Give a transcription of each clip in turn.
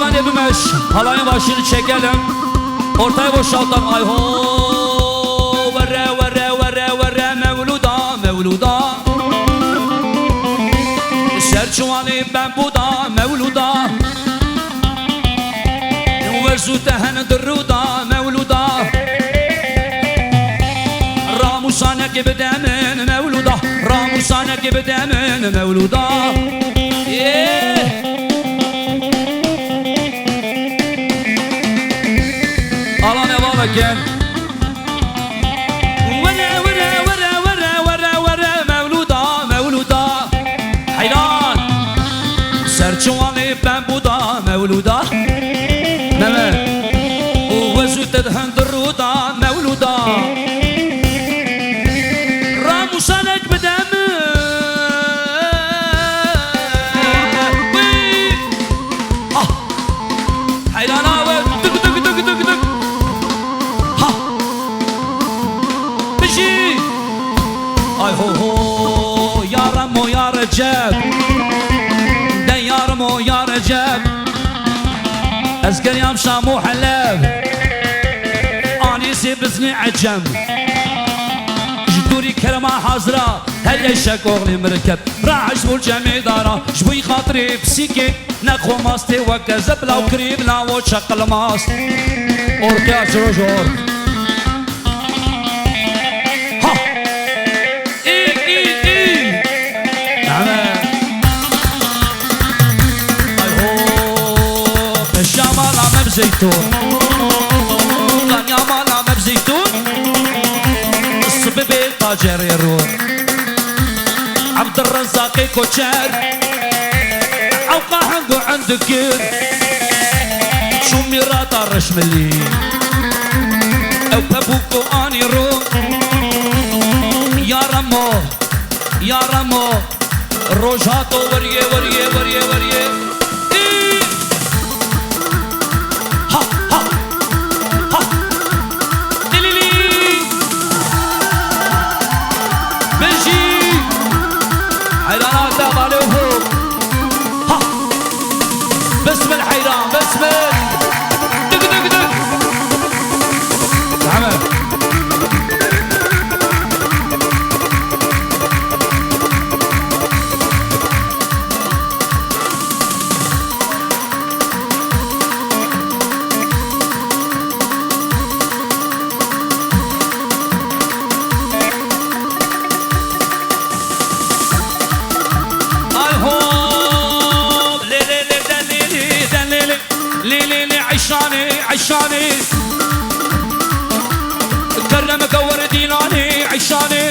hemen hepimiz halayın başını çekelim. Ortayı boşaltalım. Ay ho verre verre verre verre mevluda mevluda. Serçuvanı ben bu da mevluda. Vezu tehen durruda mevluda. Ramusane gibi demin mevluda. Ramusane gibi demin mevluda. Alan evala gel. Vere vere vere vere vere vere mevluda mevluda. Hayran. Serçuvanı ben bu da mevluda. Mehmet. Vezu tehen durruda mevluda. Ramusane gibi demin. Hayran abi. Ay ho ho yaram o ya Recep Den yarım o ya Recep Ezger yam Şam و Haleb Anisi bizni acem جدوري كرمة حاضرة هل يشك أغني مركب راح أجبر جميع دارا شبوي خاطري بسيكي نقو ماستي وكذب لو قريب لا وشق الماست أوركا جروجور زيتون غنيا مالا مب زيتون الصبي طاجر يروح عبد الرزاق كوتشار عوقا حنقو عندك شو ميرا طرش ملي او بابوكو اني روح يا رمو روجاتو وريه وريه وريه وريه بسم الحيران بسم دق دق دق عمل ليلي عشاني عشاني كرمك ورديلاني عشاني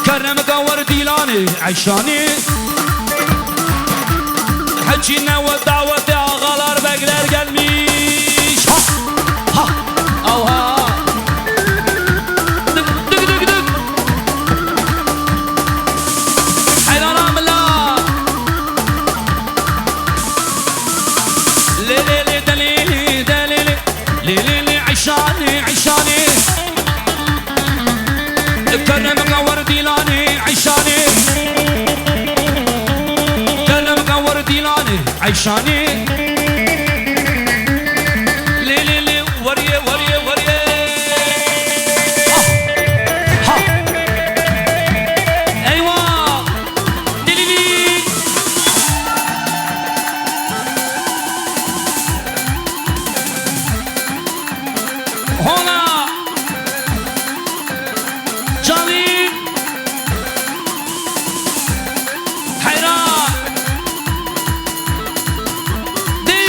كرمك ورديلاني عشاني حجينا ودعوة يا غلار بقدر قلبيش ها ها او ها دق دق دق دق حيران عملا ليلي دليلي دليلي ليلي عشاني عشاني كرمك ورديلاني عشاني كرمك ورديلاني عشاني ليلي وريه وريه وريه ها ايوه ليلي هنا جميل حيران دي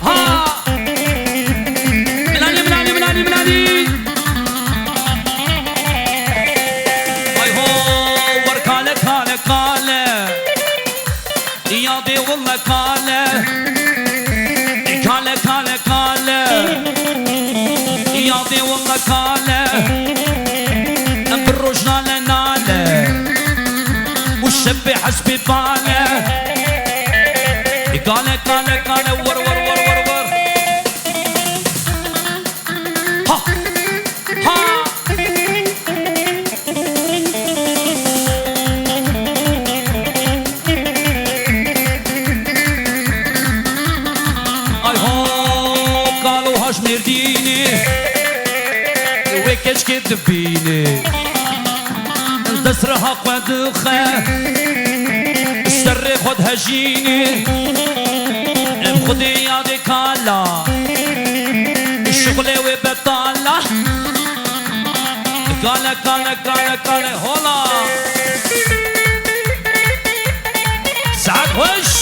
ها ملاني ملاني ملاني ملاني يا دي والله كاله كاله كاله كاله يا دي والله كاله بروجنا لناله والشب حسبي باله كاله كاله كاله ور ور ور ور ور نرديني وكش كدبيني تسرها قدخة السر خد هجيني بخدي يا دي كالا الشغل وبطالة كالا كالا كالا كالا هولا سعد وش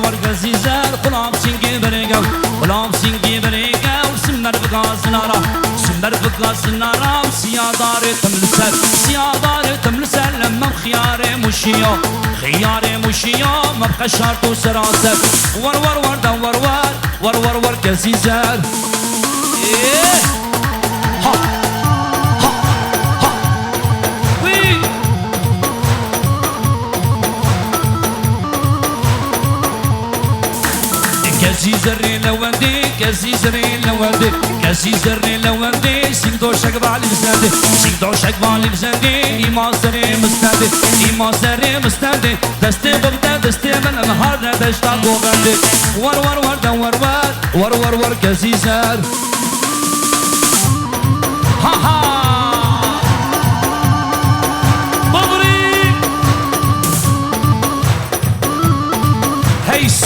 ور قزيزار قلاب سنجي بريقا قلاب سنجي بريقا وسمر بقاس نارا سمر بقاس نارا وسياداري تملسل سياداري تملسل لما خياري مشيو خياري مشيو ما بقى شرط وسراسل ور ور قزيزار ايه ها ها ها وي كزيزري لوندي كزيزري لوندي كزيزري لوندي سيدو شق بالي بزندي سيدو شق بالي بزندي إيما سري مستندي إيما سري مستندي دستي بغدا دستي من النهار دشتاق وغندي ور كزيزر ها ها بغري هيس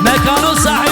مكانه صح